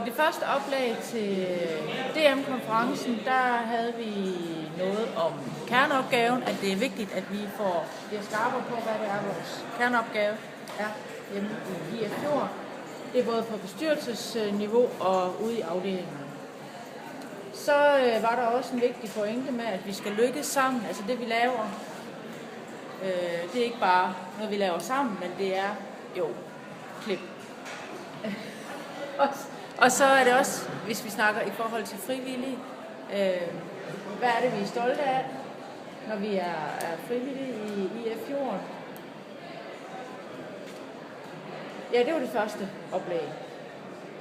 det første oplag til DM-konferencen, der havde vi noget om kerneopgaven, at det er vigtigt, at vi bliver skarpere på, hvad det er, vores kerneopgave er hjemme i IF Fjord. Det er både på bestyrelsesniveau og ude i afdelingen. Så var der også en vigtig pointe med, at vi skal lykkes sammen. Altså det, vi laver, det er ikke bare noget, vi laver sammen, men det er jo klip. Og så er det også, hvis vi snakker i forhold til frivillige, hvad er det, vi er stolte af, når vi er frivillige i IF Fjord? Ja, det var det første oplæg.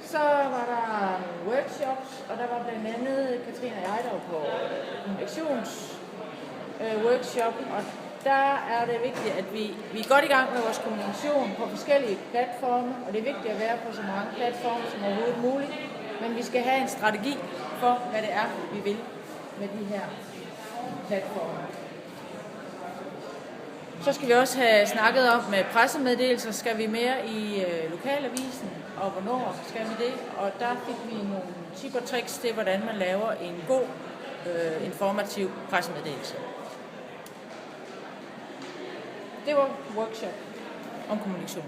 Så var der workshops, og der var blandt andet Katrine og jeg, der var på kommunikationsworkshop, og der er det vigtigt, at vi er godt i gang med vores kommunikation på forskellige platforme, og det er vigtigt at være på så mange platforme som overhovedet muligt, men vi skal have en strategi for, hvad det er, vi vil med de her platforme. Så skal vi også have snakket om med pressemeddelelser, skal vi mere i lokalavisen, og hvornår skal vi det? Og der fik vi nogle tip og tricks til, hvordan man laver en god, informativ pressemeddelelse. Det var workshop om kommunikation.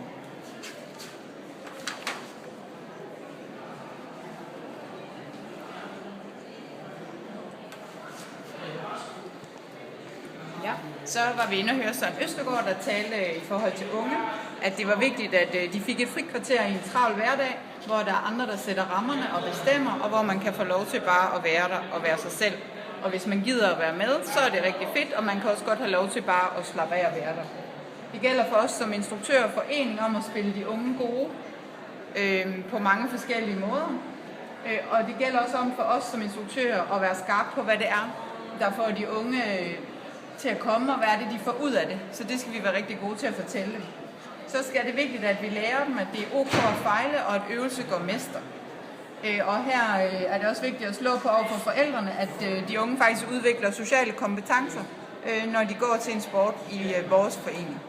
Ja, så var vi inde og høre Søren Østergaard, der talte i forhold til unge, at det var vigtigt, at de fik et frikvarter i en travl hverdag, hvor der er andre, der sætter rammerne og bestemmer, og hvor man kan få lov til bare at være der og være sig selv. Og hvis man gider at være med, så er det rigtig fedt, og man kan også godt have lov til bare at slappe af og være der. Det gælder for os som instruktør og forening om at spille de unge gode på mange forskellige måder. Og det gælder også om for os som instruktører at være skarpe på, hvad det er, der får de unge til at komme, og hvad er det, de får ud af det. Så det skal vi være rigtig gode til at fortælle dem. Så skal det vigtigt, at vi lærer dem, at det er ok at fejle, og at øvelse går mester. Og her er det også vigtigt at slå på over for forældrene, at de unge faktisk udvikler sociale kompetencer, når de går til en sport i vores forening.